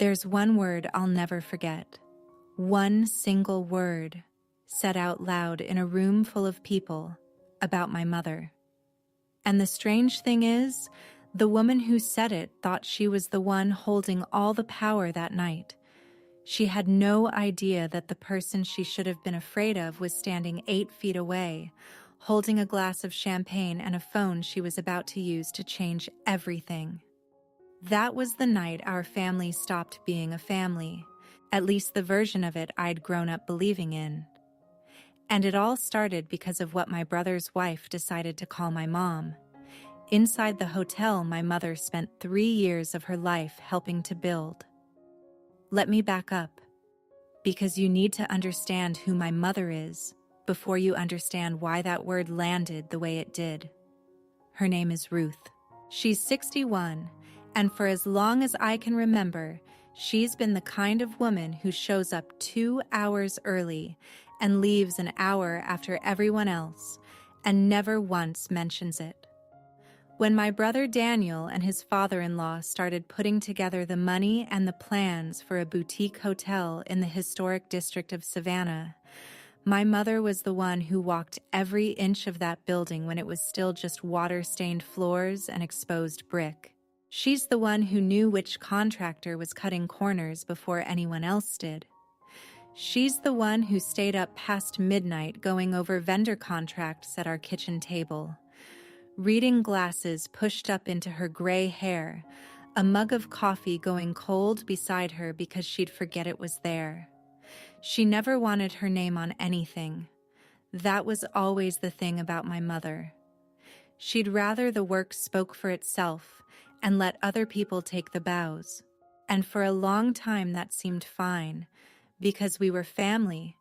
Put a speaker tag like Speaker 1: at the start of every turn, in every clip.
Speaker 1: There's one word I'll never forget. One single word said out loud in a room full of people about my mother. And the strange thing is, the woman who said it thought she was the one holding all the power that night. She had no idea that the person she should have been afraid of was standing 8 feet away, holding a glass of champagne and a phone she was about to use to change everything. That was the night our family stopped being a family, at least the version of it I'd grown up believing in. And it all started because of what my brother's wife decided to call my mom. Inside the hotel my mother spent 3 years of her life helping to build. Let me back up, because you need to understand who my mother is before you understand why that word landed the way it did. Her name is Ruth. She's 61, and for as long as I can remember, she's been the kind of woman who shows up 2 hours early and leaves an hour after everyone else, and never once mentions it. When my brother Daniel and his father-in-law started putting together the money and the plans for a boutique hotel in the historic district of Savannah, my mother was the one who walked every inch of that building when it was still just water-stained floors and exposed brick. She's the one who knew which contractor was cutting corners before anyone else did. She's the one who stayed up past midnight going over vendor contracts at our kitchen table, reading glasses pushed up into her gray hair, a mug of coffee going cold beside her because she'd forget it was there. She never wanted her name on anything. That was always the thing about my mother. She'd rather the work spoke for itself and let other people take the bows. And for a long time that seemed fine, because we were family,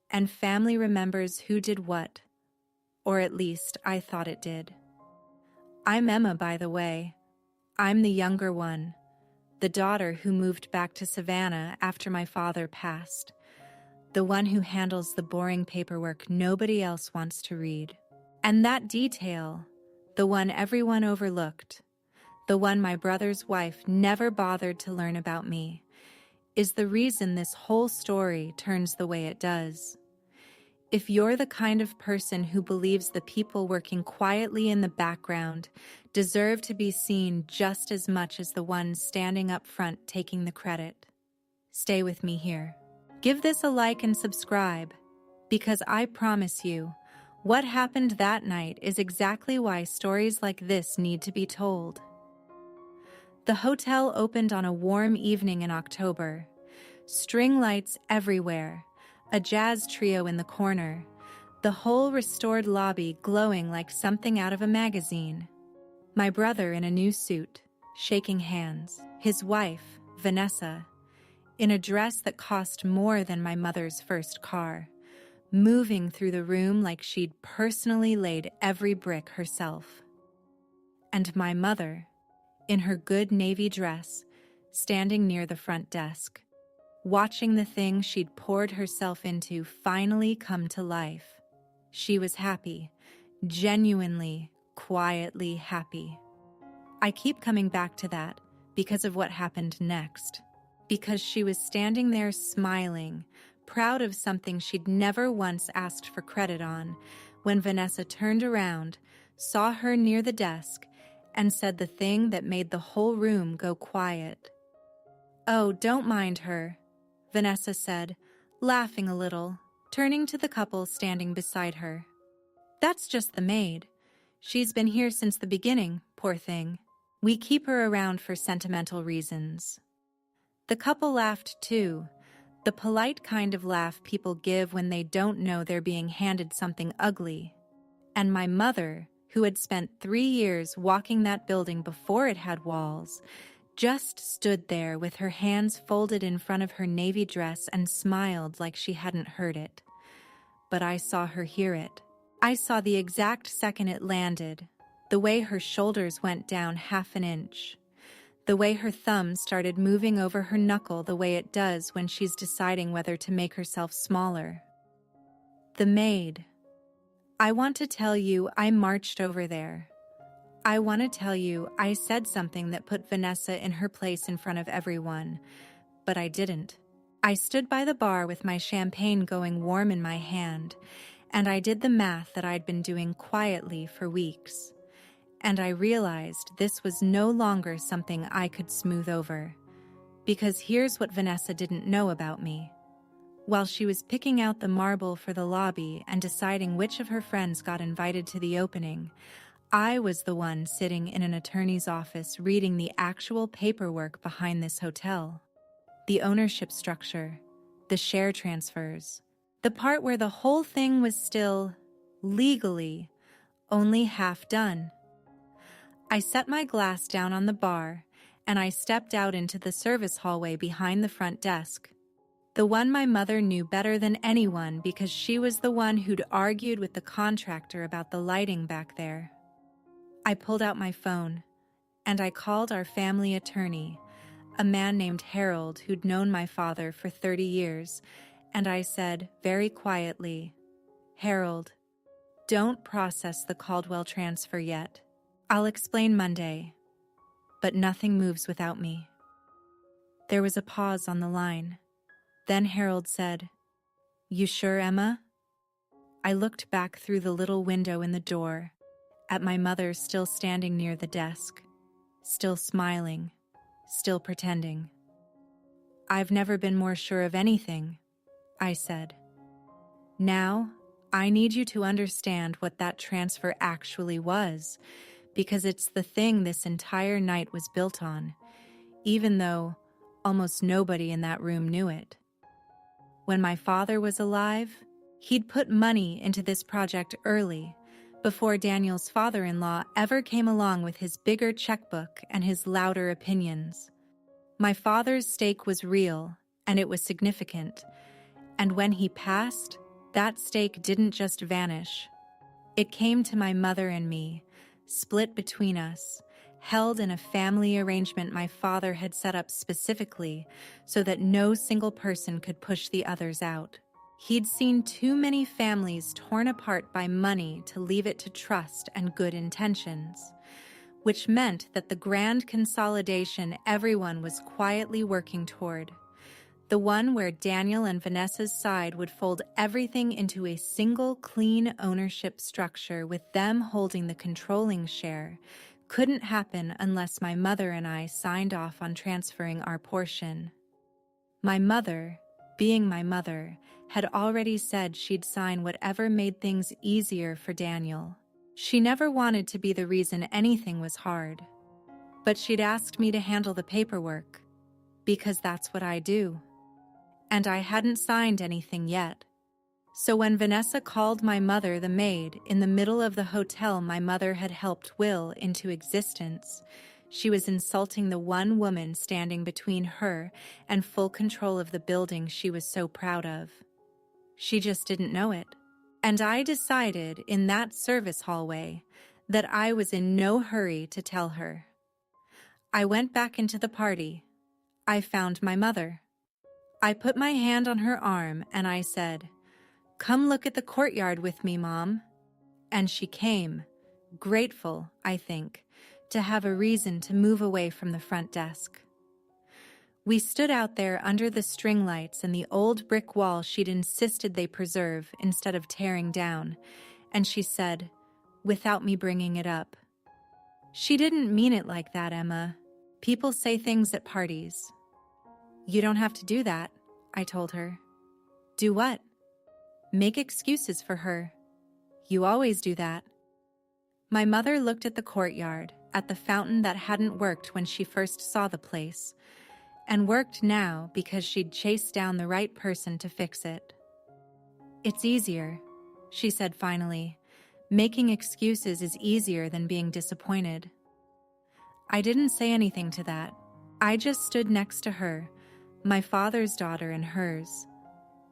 Speaker 1: and family remembers who did what, or at least I thought it did. I'm Emma, by the way. I'm the younger one, the daughter who moved back to Savannah after my father passed, the one who handles the boring paperwork nobody else wants to read. And that detail, the one everyone overlooked, the one my brother's wife never bothered to learn about me, is the reason this whole story turns the way it does. If you're the kind of person who believes the people working quietly in the background deserve to be seen just as much as the ones standing up front taking the credit, stay with me here. Give this a like and subscribe, because I promise you, what happened that night is exactly why stories like this need to be told. The hotel opened on a warm evening in October. String lights everywhere, a jazz trio in the corner, the whole restored lobby glowing like something out of a magazine. My brother in a new suit, shaking hands. His wife, Vanessa, in a dress that cost more than my mother's first car, moving through the room like she'd personally laid every brick herself. And my mother, in her good navy dress, standing near the front desk, watching the thing she'd poured herself into finally come to life. She was happy, genuinely, quietly happy. I keep coming back to that because of what happened next, because she was standing there smiling, proud of something she'd never once asked for credit on, when Vanessa turned around, saw her near the desk, and said the thing that made the whole room go quiet. "Oh, don't mind her," Vanessa said, laughing a little, turning to the couple standing beside her. "That's just the maid. She's been here since the beginning, poor thing. We keep her around for sentimental reasons." The couple laughed too, the polite kind of laugh people give when they don't know they're being handed something ugly. And my mother, who had spent 3 years walking that building before it had walls, just stood there with her hands folded in front of her navy dress and smiled like she hadn't heard it. But I saw her hear it. I saw the exact second it landed, the way her shoulders went down half an inch, the way her thumb started moving over her knuckle the way it does when she's deciding whether to make herself smaller. The maid. I want to tell you I marched over there. I want to tell you I said something that put Vanessa in her place in front of everyone, but I didn't. I stood by the bar with my champagne going warm in my hand, and I did the math that I'd been doing quietly for weeks. And I realized this was no longer something I could smooth over. Because here's what Vanessa didn't know about me. While she was picking out the marble for the lobby and deciding which of her friends got invited to the opening, I was the one sitting in an attorney's office reading the actual paperwork behind this hotel. The ownership structure, the share transfers, the part where the whole thing was still, legally, only half done. I set my glass down on the bar, and I stepped out into the service hallway behind the front desk. The one my mother knew better than anyone because she was the one who'd argued with the contractor about the lighting back there. I pulled out my phone, and I called our family attorney, a man named Harold who'd known my father for 30 years, and I said very quietly, "Harold, don't process the Caldwell transfer yet. I'll explain Monday, but nothing moves without me." There was a pause on the line. Then Harold said, "You sure, Emma?" I looked back through the little window in the door, at my mother still standing near the desk, still smiling, still pretending. "I've never been more sure of anything," I said. "Now, I need you to understand what that transfer actually was, because it's the thing this entire night was built on, even though almost nobody in that room knew it. When my father was alive, he'd put money into this project early, before Daniel's father-in-law ever came along with his bigger checkbook and his louder opinions. My father's stake was real, and it was significant, and when he passed, that stake didn't just vanish. It came to my mother and me, split between us, held in a family arrangement my father had set up specifically so that no single person could push the others out. He'd seen too many families torn apart by money to leave it to trust and good intentions, which meant that the grand consolidation everyone was quietly working toward, the one where Daniel and Vanessa's side would fold everything into a single clean ownership structure with them holding the controlling share, couldn't happen unless my mother and I signed off on transferring our portion. My mother, being my mother, had already said she'd sign whatever made things easier for Daniel. She never wanted to be the reason anything was hard. But she'd asked me to handle the paperwork, because that's what I do. And I hadn't signed anything yet. So when Vanessa called my mother the maid in the middle of the hotel my mother had helped will into existence, she was insulting the one woman standing between her and full control of the building she was so proud of. She just didn't know it. And I decided in that service hallway that I was in no hurry to tell her. I went back into the party. I found my mother. I put my hand on her arm and I said, "Come look at the courtyard with me, Mom." And she came, grateful, I think, to have a reason to move away from the front desk. We stood out there under the string lights and the old brick wall she'd insisted they preserve instead of tearing down, and she said, without me bringing it up, "She didn't mean it like that, Emma. People say things at parties." "You don't have to do that," I told her. "Do what?" "Make excuses for her. You always do that." My mother looked at the courtyard, at the fountain that hadn't worked when she first saw the place, and worked now because she'd chased down the right person to fix it. "It's easier," she said finally. "Making excuses is easier than being disappointed." I didn't say anything to that. I just stood next to her, my father's daughter and hers,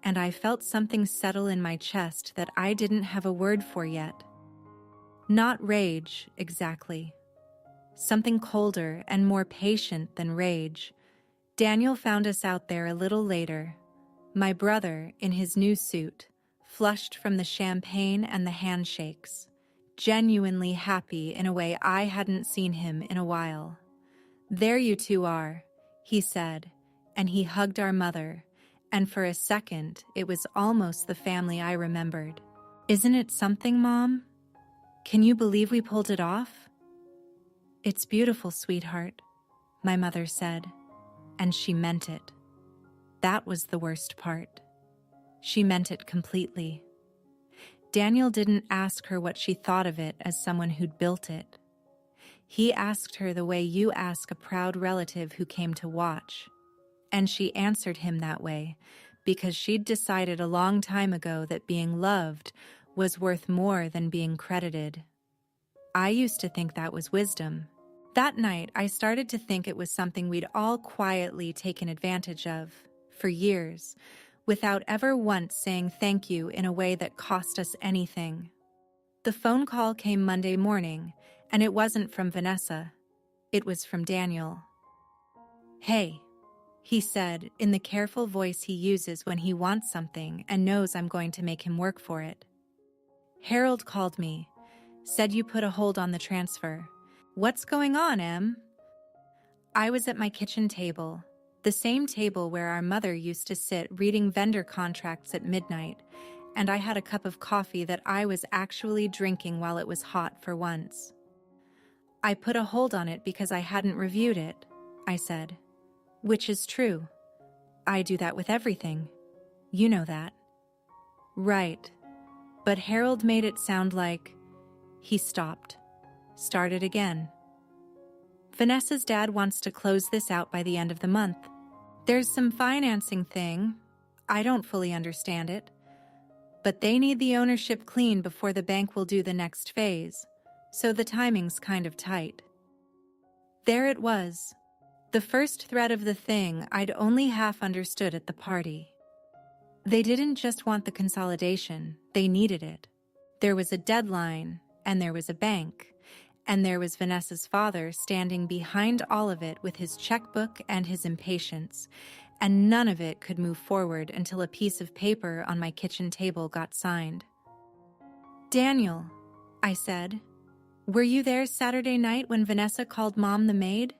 Speaker 1: and I felt something settle in my chest that I didn't have a word for yet. Not rage, exactly. Something colder and more patient than rage. Daniel found us out there a little later, my brother in his new suit, flushed from the champagne and the handshakes, genuinely happy in a way I hadn't seen him in a while. "There you two are," he said, and he hugged our mother, and for a second, it was almost the family I remembered. Isn't it something, Mom? Can you believe we pulled it off? It's beautiful, sweetheart, my mother said, and she meant it. That was the worst part. She meant it completely. Daniel didn't ask her what she thought of it as someone who'd built it. He asked her the way you ask a proud relative who came to watch. And she answered him that way because she'd decided a long time ago that being loved was worth more than being credited. I used to think that was wisdom. That night, I started to think it was something we'd all quietly taken advantage of for years, without ever once saying thank you in a way that cost us anything. The phone call came Monday morning, and it wasn't from Vanessa. It was from Daniel. "Hey," he said in the careful voice he uses when he wants something and knows I'm going to make him work for it. "Harold called me, said you put a hold on the transfer. What's going on, Em?" I was at my kitchen table, the same table where our mother used to sit reading vendor contracts at midnight, and I had a cup of coffee that I was actually drinking while it was hot for once. "I put a hold on it because I hadn't reviewed it," I said. "Which is true. I do that with everything. You know that." "Right." But Harold made it sound like... He stopped. Started again. "Vanessa's dad wants to close this out by the end of the month. There's some financing thing. I don't fully understand it. But they need the ownership clean before the bank will do the next phase, so the timing's kind of tight." There it was. The first thread of the thing I'd only half understood at the party. They didn't just want the consolidation, they needed it. There was a deadline, and there was a bank, and there was Vanessa's father standing behind all of it with his checkbook and his impatience, and none of it could move forward until a piece of paper on my kitchen table got signed. "Daniel," I said, "were you there Saturday night when Vanessa called Mom the maid?"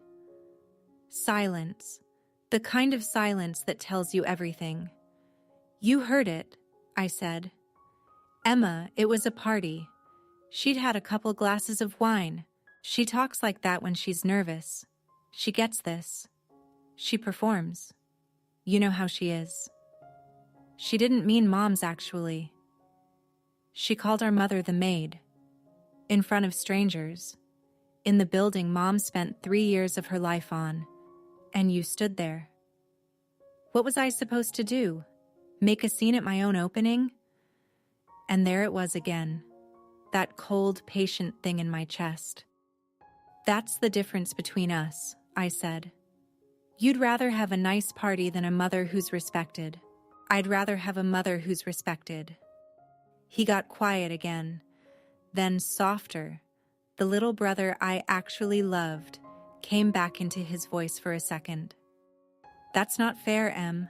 Speaker 1: Silence. The kind of silence that tells you everything. "You heard it," I said. "Emma, it was a party. She'd had a couple glasses of wine. She talks like that when she's nervous. She gets this. She performs. You know how she is. She didn't mean Mom's, actually. She called our mother the maid. In front of strangers. In the building Mom spent 3 years of her life on. And you stood there. What was I supposed to do? Make a scene at my own opening?" And there it was again. That cold, patient thing in my chest. "That's the difference between us," I said. "You'd rather have a nice party than a mother who's respected. I'd rather have a mother who's respected." He got quiet again, then softer. The little brother I actually loved came back into his voice for a second. "That's not fair, Em.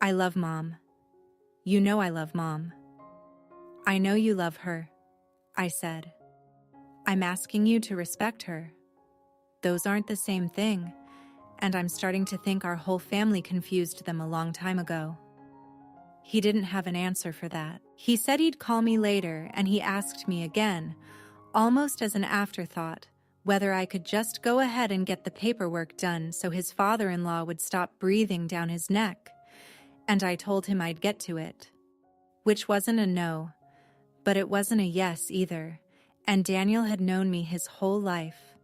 Speaker 1: I love Mom. You know I love Mom." "I know you love her," I said. "I'm asking you to respect her. Those aren't the same thing, and I'm starting to think our whole family confused them a long time ago." He didn't have an answer for that. He said he'd call me later, and he asked me again, almost as an afterthought, whether I could just go ahead and get the paperwork done so his father-in-law would stop breathing down his neck, and I told him I'd get to it. Which wasn't a no, but it wasn't a yes either, and Daniel had known me his whole life,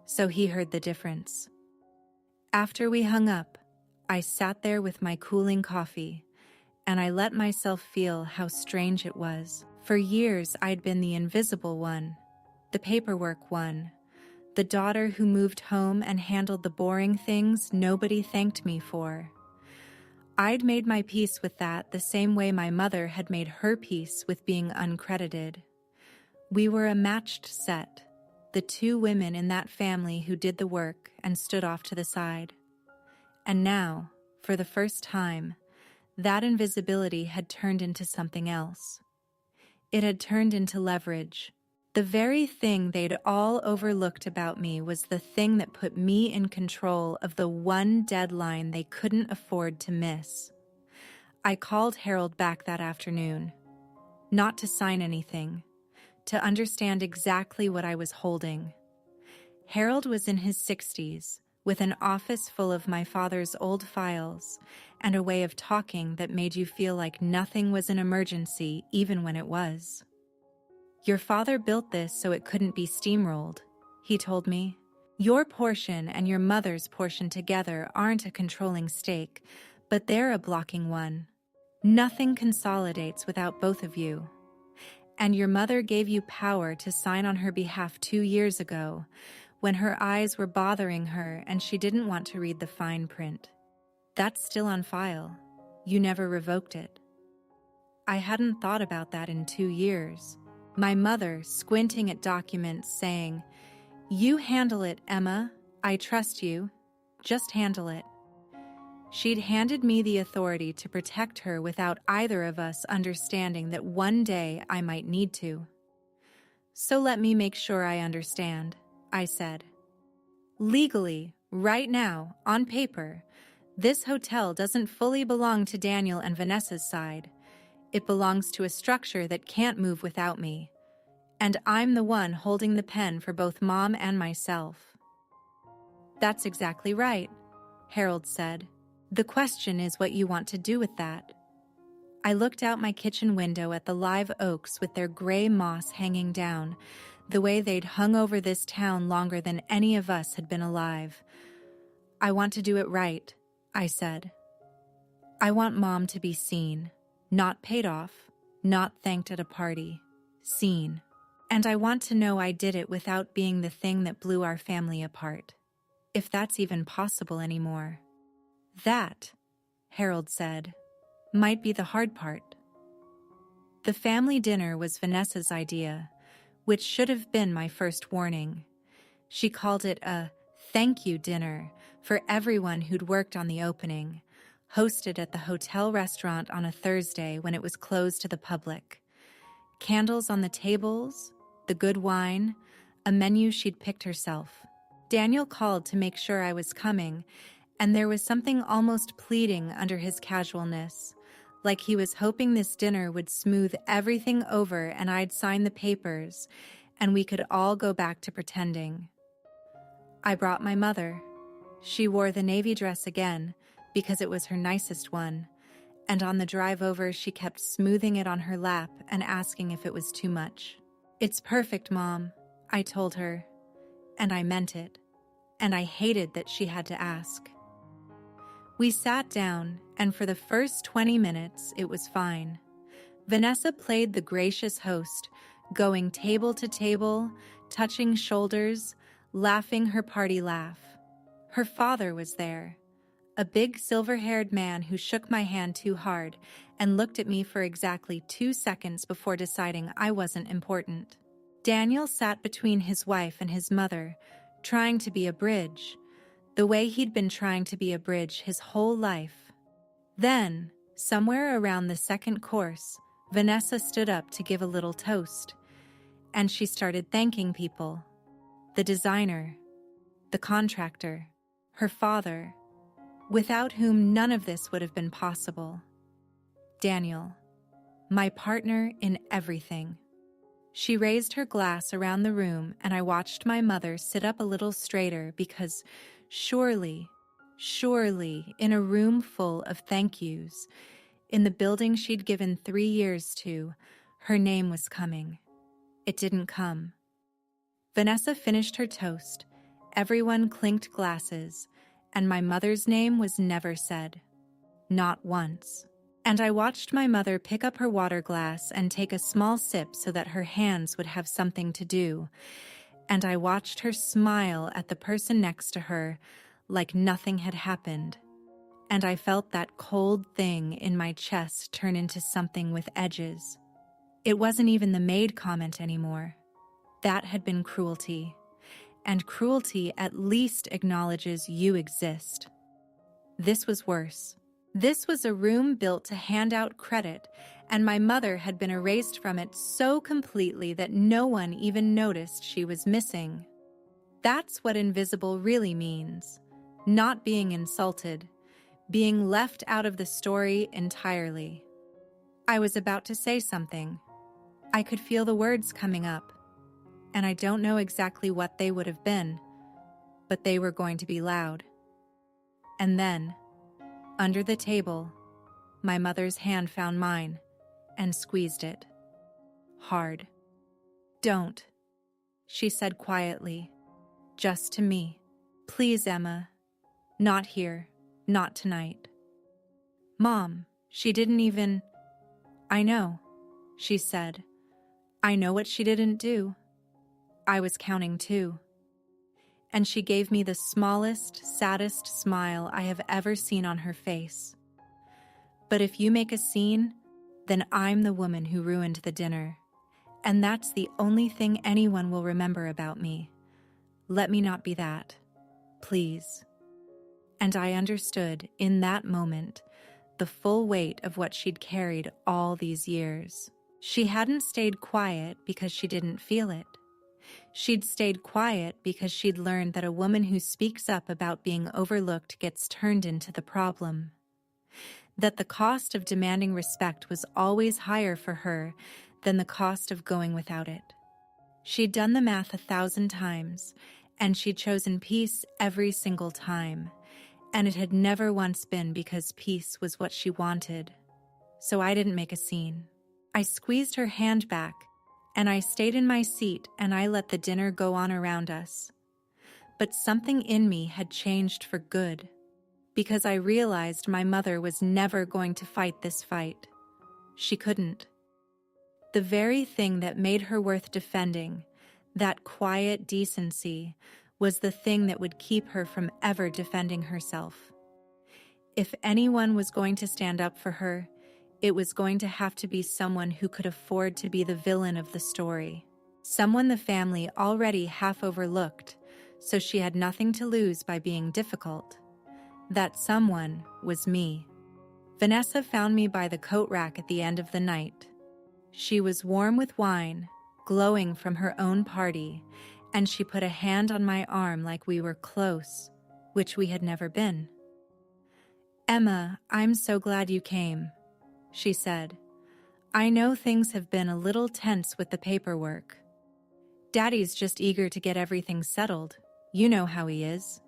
Speaker 1: so he heard the difference. After we hung up, I sat there with my cooling coffee, and I let myself feel how strange it was. For years I'd been the invisible one, the paperwork one, the daughter who moved home and handled the boring things nobody thanked me for. I'd made my peace with that the same way my mother had made her peace with being uncredited. We were a matched set, the two women in that family who did the work and stood off to the side. And now, for the first time, that invisibility had turned into something else. It had turned into leverage, The very thing they'd all overlooked about me was the thing that put me in control of the one deadline they couldn't afford to miss. I called Harold back that afternoon, not to sign anything, to understand exactly what I was holding. Harold was in his 60s, with an office full of my father's old files and a way of talking that made you feel like nothing was an emergency even when it was. "Your father built this so it couldn't be steamrolled," he told me. "Your portion and your mother's portion together aren't a controlling stake, but they're a blocking one. Nothing consolidates without both of you. And your mother gave you power to sign on her behalf 2 years ago, when her eyes were bothering her and she didn't want to read the fine print. That's still on file. You never revoked it." I hadn't thought about that in 2 years. My mother, squinting at documents, saying, "You handle it, Emma. I trust you. Just handle it." She'd handed me the authority to protect her without either of us understanding that one day I might need to. "So let me make sure I understand," I said. "Legally, right now, on paper, this hotel doesn't fully belong to Daniel and Vanessa's side. It belongs to a structure that can't move without me. And I'm the one holding the pen for both Mom and myself." "That's exactly right," Harold said. "The question is what you want to do with that." I looked out my kitchen window at the live oaks with their gray moss hanging down, the way they'd hung over this town longer than any of us had been alive. "I want to do it right," I said. "I want Mom to be seen, not paid off, not thanked at a party, seen. And I want to know I did it without being the thing that blew our family apart, if that's even possible anymore." "That," Harold said, "might be the hard part." The family dinner was Vanessa's idea, which should have been my first warning. She called it a thank you dinner for everyone who'd worked on the opening, hosted at the hotel restaurant on a Thursday when it was closed to the public. Candles on the tables, the good wine, a menu she'd picked herself. Daniel called to make sure I was coming, and there was something almost pleading under his casualness, like he was hoping this dinner would smooth everything over and I'd sign the papers, and we could all go back to pretending. I brought my mother. She wore the navy dress again, because it was her nicest one, and on the drive over she kept smoothing it on her lap and asking if it was too much. "It's perfect, Mom," I told her, and I meant it, and I hated that she had to ask. We sat down, and for the first 20 minutes, it was fine. Vanessa played the gracious host, going table to table, touching shoulders, laughing her party laugh. Her father was there, a big silver-haired man who shook my hand too hard and looked at me for exactly 2 seconds before deciding I wasn't important. Daniel sat between his wife and his mother, trying to be a bridge, the way he'd been trying to be a bridge his whole life. Then, somewhere around the second course, Vanessa stood up to give a little toast, and she started thanking people. The designer, the contractor, her father, without whom none of this would have been possible. Daniel, my partner in everything. She raised her glass around the room, and I watched my mother sit up a little straighter because surely, in a room full of thank yous, in the building she'd given 3 years to, her name was coming. It didn't come. Vanessa finished her toast, everyone clinked glasses, and my mother's name was never said. Not once. And I watched my mother pick up her water glass and take a small sip so that her hands would have something to do, and I watched her smile at the person next to her like nothing had happened, and I felt that cold thing in my chest turn into something with edges. It wasn't even the MAID comment anymore. That had been cruelty, and cruelty at least acknowledges you exist. This was worse. This was a room built to hand out credit, and my mother had been erased from it so completely that no one even noticed she was missing. That's what invisible really means. Not being insulted, being left out of the story entirely. I was about to say something. I could feel the words coming up, and I don't know exactly what they would have been, but they were going to be loud. And then, under the table, my mother's hand found mine and squeezed it. Hard. "Don't," she said quietly, just to me. "Please, Emma. Not here. Not tonight." "Mom, she didn't even—" "I know," she said. "I know what she didn't do. I was counting too." And she gave me the smallest, saddest smile I have ever seen on her face. "But if you make a scene, then I'm the woman who ruined the dinner. And that's the only thing anyone will remember about me. Let me not be that. Please." And I understood, in that moment, the full weight of what she'd carried all these years. She hadn't stayed quiet because she didn't feel it. She'd stayed quiet because she'd learned that a woman who speaks up about being overlooked gets turned into the problem. That the cost of demanding respect was always higher for her than the cost of going without it. She'd done the math 1,000 times, and she'd chosen peace every single time, and it had never once been because peace was what she wanted. So I didn't make a scene. I squeezed her hand back, and I stayed in my seat, and I let the dinner go on around us. But something in me had changed for good, because I realized my mother was never going to fight this fight. She couldn't. The very thing that made her worth defending, that quiet decency, was the thing that would keep her from ever defending herself. If anyone was going to stand up for her, it was going to have to be someone who could afford to be the villain of the story. Someone the family already half overlooked, so she had nothing to lose by being difficult. That someone was me. Vanessa found me by the coat rack at the end of the night. She was warm with wine, glowing from her own party, and she put a hand on my arm like we were close, which we had never been. "Emma, I'm so glad you came," she said. "I know things have been a little tense with the paperwork. Daddy's just eager to get everything settled. You know how he is."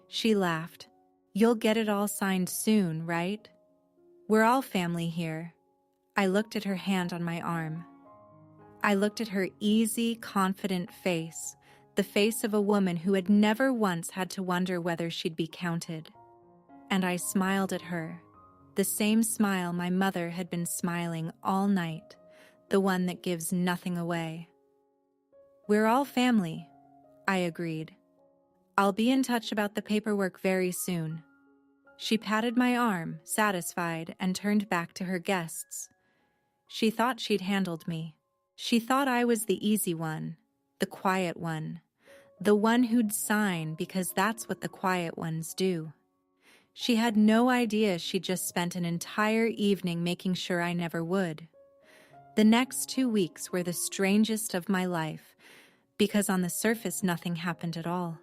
Speaker 1: She laughed. "You'll get it all signed soon, right? We're all family here." I looked at her hand on my arm. I looked at her easy, confident face, the face of a woman who had never once had to wonder whether she'd be counted. And I smiled at her, the same smile my mother had been smiling all night, the one that gives nothing away. "We're all family," I agreed. "I'll be in touch about the paperwork very soon." She patted my arm, satisfied, and turned back to her guests. She thought she'd handled me. She thought I was the easy one, the quiet one, the one who'd sign because that's what the quiet ones do. She had no idea she'd just spent an entire evening making sure I never would. The next 2 weeks were the strangest of my life, because on the surface nothing happened at all.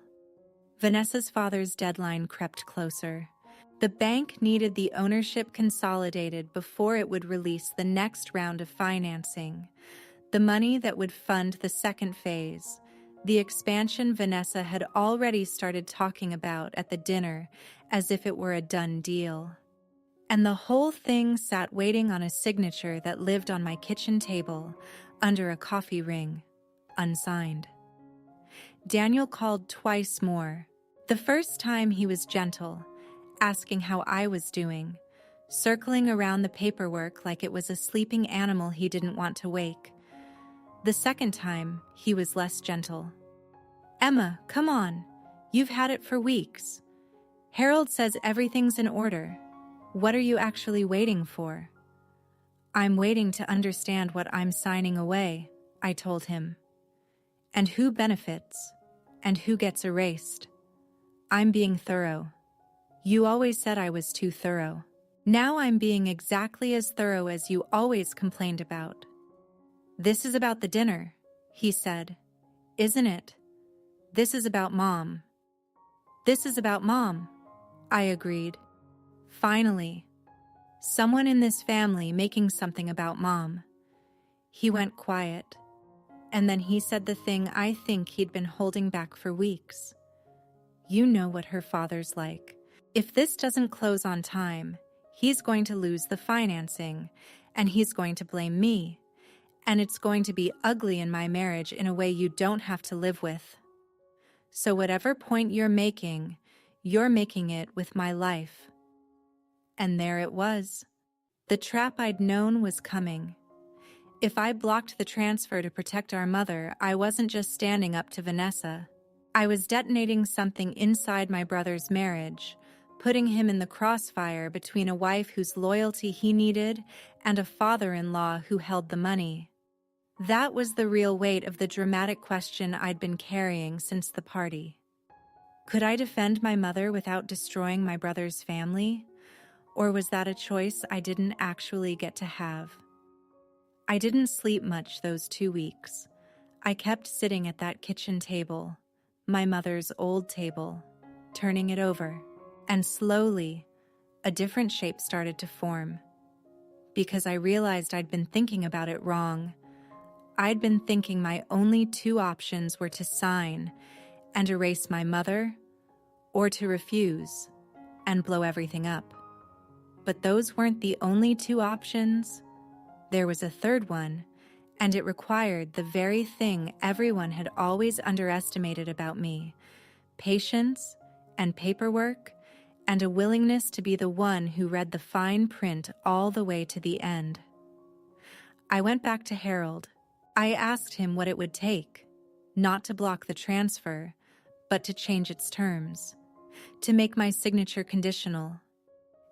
Speaker 1: Vanessa's father's deadline crept closer. The bank needed the ownership consolidated before it would release the next round of financing, the money that would fund the second phase, the expansion Vanessa had already started talking about at the dinner as if it were a done deal. And the whole thing sat waiting on a signature that lived on my kitchen table under a coffee ring, unsigned. Daniel called twice more. The first time he was gentle, asking how I was doing, circling around the paperwork like it was a sleeping animal he didn't want to wake. The second time, he was less gentle. "Emma, come on. You've had it for weeks. Harold says everything's in order. What are you actually waiting for?" "I'm waiting to understand what I'm signing away," I told him. "And who benefits, and who gets erased. I'm being thorough." You always said I was too thorough. Now I'm being exactly as thorough as you always complained about. This is about the dinner, he said. Isn't it? This is about Mom. This is about Mom, I agreed. Finally, someone in this family making something about Mom. He went quiet, and then he said the thing I think he'd been holding back for weeks. You know what her father's like. If this doesn't close on time, he's going to lose the financing, and he's going to blame me, and it's going to be ugly in my marriage in a way you don't have to live with. So whatever point you're making it with my life. And there it was. The trap I'd known was coming. If I blocked the transfer to protect our mother, I wasn't just standing up to Vanessa. I was detonating something inside my brother's marriage, putting him in the crossfire between a wife whose loyalty he needed and a father-in-law who held the money. That was the real weight of the dramatic question I'd been carrying since the party. Could I defend my mother without destroying my brother's family? Or was that a choice I didn't actually get to have? I didn't sleep much those 2 weeks. I kept sitting at that kitchen table, my mother's old table, turning it over, and slowly, a different shape started to form. Because I realized I'd been thinking about it wrong. I'd been thinking my only 2 options were to sign and erase my mother, or to refuse and blow everything up. But those weren't the only 2 options. There was a third one, and it required the very thing everyone had always underestimated about me: patience and paperwork, and a willingness to be the one who read the fine print all the way to the end. I went back to Harold. I asked him what it would take, not to block the transfer, but to change its terms, to make my signature conditional.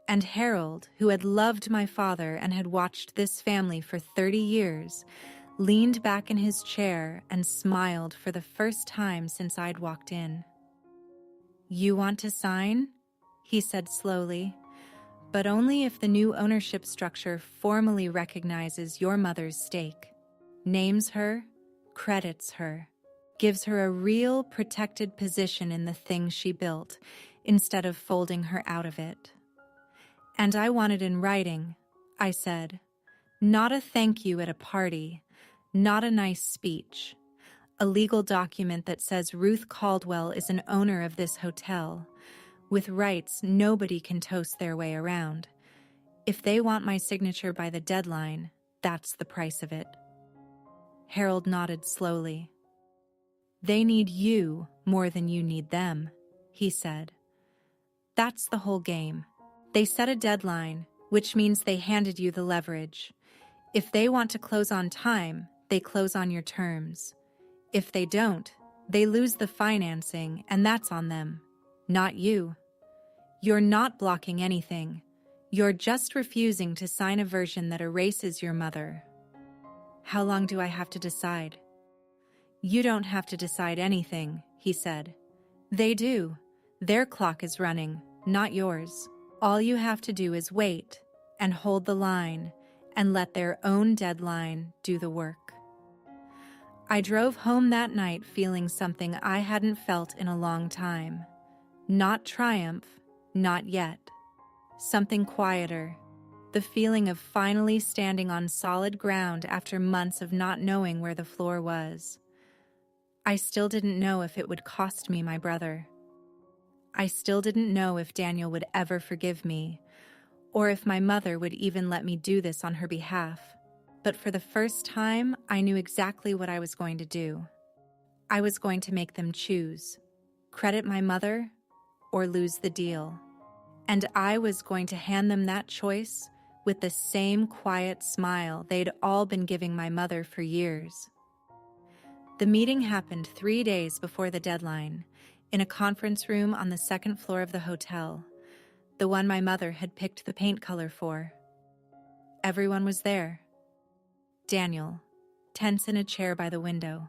Speaker 1: And Harold, who had loved my father and had watched this family for 30 years, leaned back in his chair and smiled for the first time since I'd walked in. You want to sign? He said slowly, but only if the new ownership structure formally recognizes your mother's stake. Names her, credits her, gives her a real protected position in the thing she built, instead of folding her out of it. And I want it in writing, I said. Not a thank you at a party, not a nice speech. A legal document that says Ruth Caldwell is an owner of this hotel, with rights nobody can toast their way around. If they want my signature by the deadline, that's the price of it. Harold nodded slowly. They need you more than you need them, he said. That's the whole game. They set a deadline, which means they handed you the leverage. If they want to close on time, they close on your terms. If they don't, they lose the financing, and that's on them, not you. You're not blocking anything. You're just refusing to sign a version that erases your mother. How long do I have to decide? You don't have to decide anything, he said. They do. Their clock is running, not yours. All you have to do is wait and hold the line and let their own deadline do the work. I drove home that night feeling something I hadn't felt in a long time. Not triumph, not yet. Something quieter. The feeling of finally standing on solid ground after months of not knowing where the floor was. I still didn't know if it would cost me my brother. I still didn't know if Daniel would ever forgive me, or if my mother would even let me do this on her behalf. But for the first time, I knew exactly what I was going to do. I was going to make them choose, credit my mother, or lose the deal. And I was going to hand them that choice with the same quiet smile they'd all been giving my mother for years. The meeting happened 3 days before the deadline, in a conference room on the 2nd floor of the hotel, the one my mother had picked the paint color for. Everyone was there. Daniel, tense in a chair by the window.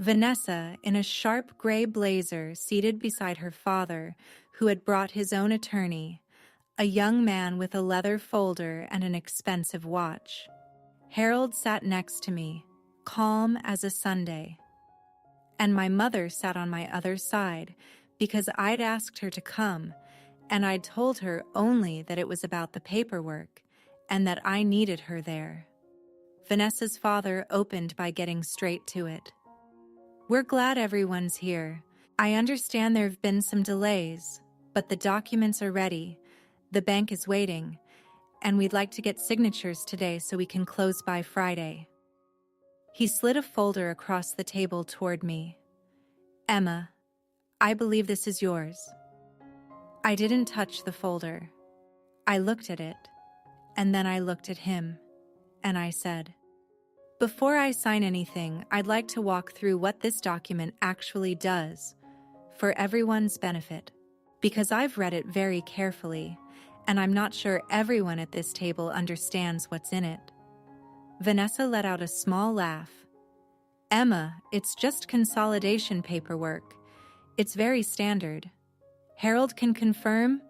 Speaker 1: Vanessa, in a sharp gray blazer, seated beside her father, who had brought his own attorney, a young man with a leather folder and an expensive watch. Harold sat next to me, calm as a Sunday. And my mother sat on my other side, because I'd asked her to come, and I'd told her only that it was about the paperwork, and that I needed her there. Vanessa's father opened by getting straight to it. "We're glad everyone's here. I understand there have been some delays, but the documents are ready. The bank is waiting, and we'd like to get signatures today so we can close by Friday." He slid a folder across the table toward me. "Emma, I believe this is yours." I didn't touch the folder. I looked at it, and then I looked at him, and I said, "Before I sign anything, I'd like to walk through what this document actually does, for everyone's benefit, because I've read it very carefully, and I'm not sure everyone at this table understands what's in it." Vanessa let out a small laugh. "Emma, it's just consolidation paperwork. It's very standard. Harold can confirm?"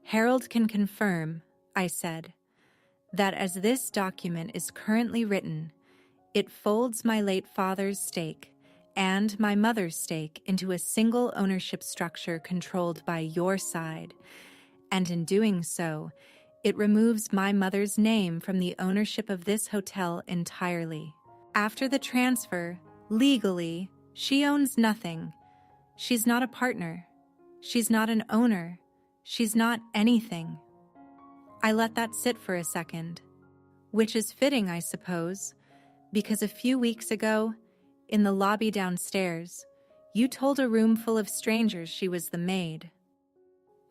Speaker 1: "Harold can confirm," I said, "that as this document is currently written, it folds my late father's stake and my mother's stake into a single ownership structure controlled by your side, and in doing so, it removes my mother's name from the ownership of this hotel entirely. After the transfer, legally, she owns nothing. She's not a partner. She's not an owner. She's not anything." I let that sit for a second, which is fitting, I suppose, because a few weeks ago, in the lobby downstairs, you told a room full of strangers she was the maid.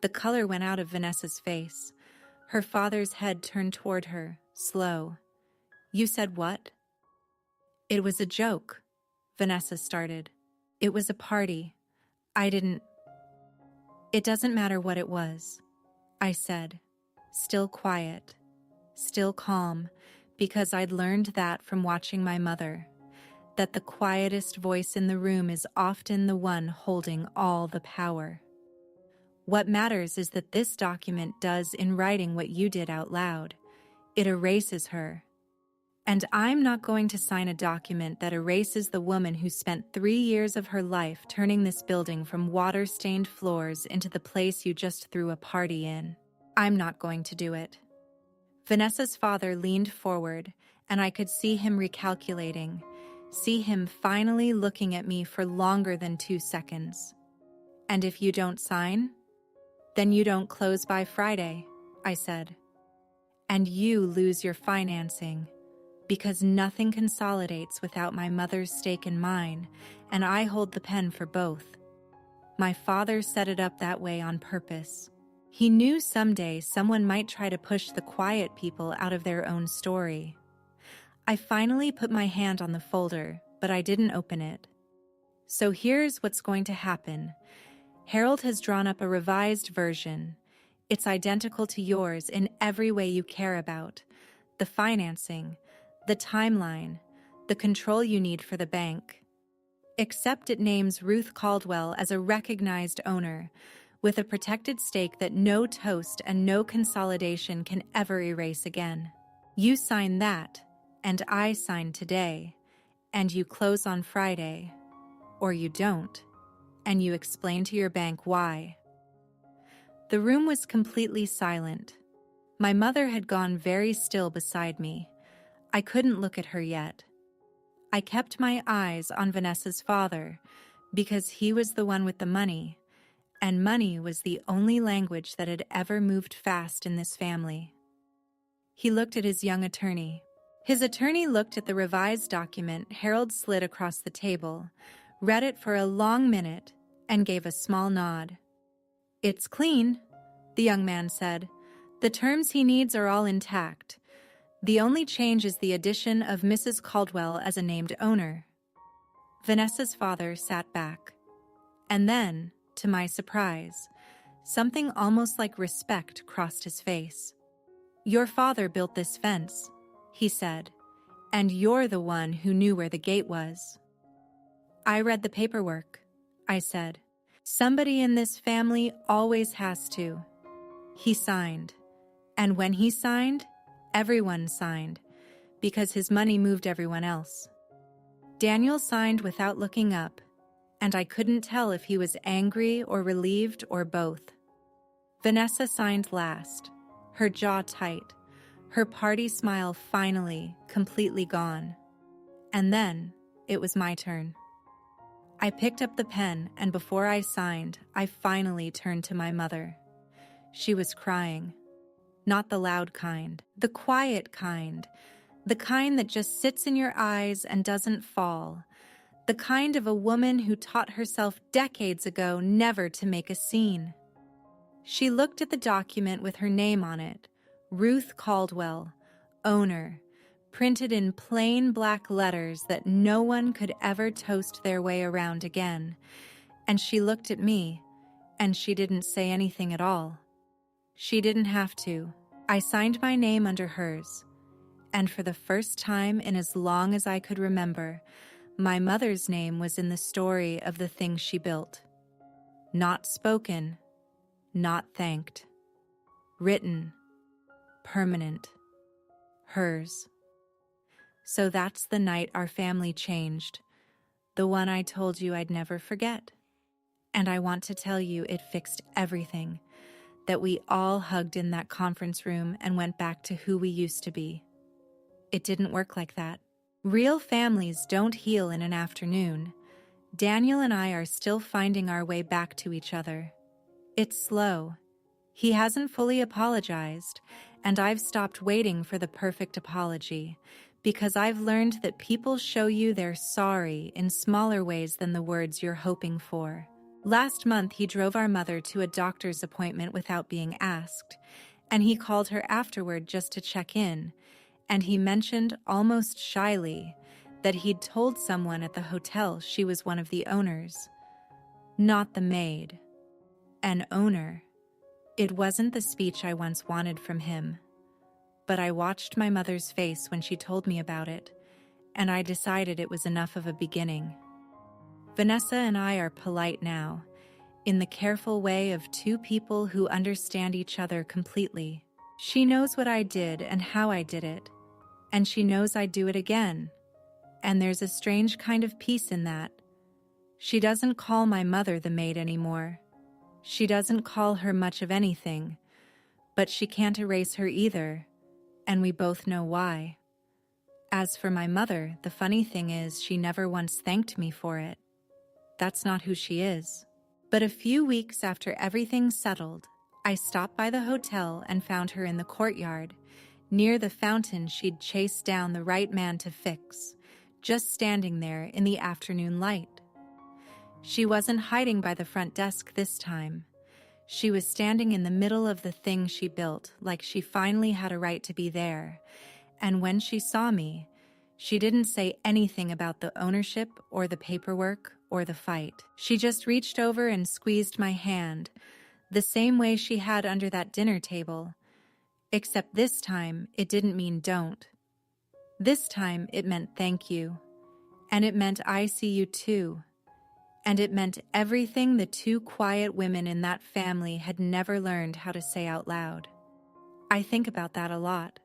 Speaker 1: The color went out of Vanessa's face. Her father's head turned toward her, slow. "You said what?" "It was a joke," Vanessa started. "It was a party. I didn't—" "It doesn't matter what it was," I said, still quiet, still calm, because I'd learned that from watching my mother, that the quietest voice in the room is often the one holding all the power. What matters is that this document does in writing what you did out loud. It erases her. And I'm not going to sign a document that erases the woman who spent 3 years of her life turning this building from water-stained floors into the place you just threw a party in. I'm not going to do it." Vanessa's father leaned forward, and I could see him recalculating, see him finally looking at me for longer than 2 seconds. "And if you don't sign? Then you don't close by Friday," I said. "And you lose your financing, because nothing consolidates without my mother's stake in mine, and I hold the pen for both. My father set it up that way on purpose. He knew someday someone might try to push the quiet people out of their own story." I finally put my hand on the folder, but I didn't open it. "So here's what's going to happen. Harold has drawn up a revised version. It's identical to yours in every way you care about. The financing, the timeline, the control you need for the bank. Except it names Ruth Caldwell as a recognized owner, with a protected stake that no toast and no consolidation can ever erase again. You sign that, and I sign today, and you close on Friday. Or you don't, and you explain to your bank why." The room was completely silent. My mother had gone very still beside me. I couldn't look at her yet. I kept my eyes on Vanessa's father, because he was the one with the money, and money was the only language that had ever moved fast in this family. He looked at his young attorney. His attorney looked at the revised document Harold slid across the table, read it for a long minute, and gave a small nod. "It's clean," the young man said. "The terms he needs are all intact. The only change is the addition of Mrs. Caldwell as a named owner." Vanessa's father sat back. And then, to my surprise, something almost like respect crossed his face. "Your father built this fence," he said, "and you're the one who knew where the gate was." I read the paperwork, I said. Somebody in this family always has to. He signed. And when he signed, everyone signed, because his money moved everyone else. Daniel signed without looking up, and I couldn't tell if he was angry or relieved or both. Vanessa signed last, her jaw tight, her party smile finally completely gone. And then it was my turn. I picked up the pen, and before I signed, I finally turned to my mother. She was crying. Not the loud kind, the quiet kind, the kind that just sits in your eyes and doesn't fall, the kind of a woman who taught herself decades ago never to make a scene. She looked at the document with her name on it, Ruth Caldwell, owner, printed in plain black letters that no one could ever toast their way around again, and she looked at me, and she didn't say anything at all. She didn't have to. I signed my name under hers, and for the first time in as long as I could remember, my mother's name was in the story of the thing she built. Not spoken, not thanked. Written, permanent. Hers. So that's the night our family changed, the one I told you I'd never forget. And I want to tell you it fixed everything, that we all hugged in that conference room and went back to who we used to be. It didn't work like that. Real families don't heal in an afternoon. Daniel and I are still finding our way back to each other. It's slow. He hasn't fully apologized, and I've stopped waiting for the perfect apology, because I've learned that people show you they're sorry in smaller ways than the words you're hoping for. Last month, he drove our mother to a doctor's appointment without being asked, and he called her afterward just to check in, and he mentioned almost shyly that he'd told someone at the hotel she was one of the owners. Not the maid. An owner. It wasn't the speech I once wanted from him, but I watched my mother's face when she told me about it, and I decided it was enough of a beginning. Vanessa and I are polite now, in the careful way of two people who understand each other completely. She knows what I did and how I did it, and she knows I'd do it again, and there's a strange kind of peace in that. She doesn't call my mother the maid anymore. She doesn't call her much of anything, but she can't erase her either, and we both know why. As for my mother, the funny thing is she never once thanked me for it. That's not who she is. But a few weeks after everything settled, I stopped by the hotel and found her in the courtyard, near the fountain she'd chased down the right man to fix, just standing there in the afternoon light. She wasn't hiding by the front desk this time. She was standing in the middle of the thing she built, like she finally had a right to be there. And when she saw me, she didn't say anything about the ownership or the paperwork or the fight. She just reached over and squeezed my hand, the same way she had under that dinner table. Except this time, it didn't mean don't. This time, it meant thank you. And it meant I see you too. And it meant everything the two quiet women in that family had never learned how to say out loud. I think about that a lot.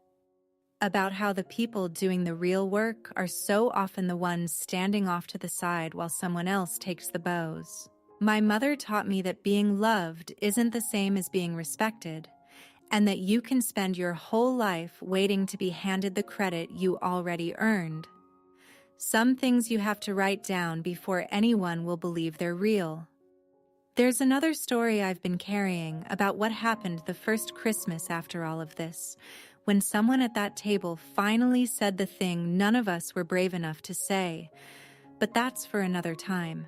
Speaker 1: About how the people doing the real work are so often the ones standing off to the side while someone else takes the bows. My mother taught me that being loved isn't the same as being respected, and that you can spend your whole life waiting to be handed the credit you already earned. Some things you have to write down before anyone will believe they're real. There's another story I've been carrying about what happened the first Christmas after all of this, when someone at that table finally said the thing none of us were brave enough to say. But that's for another time.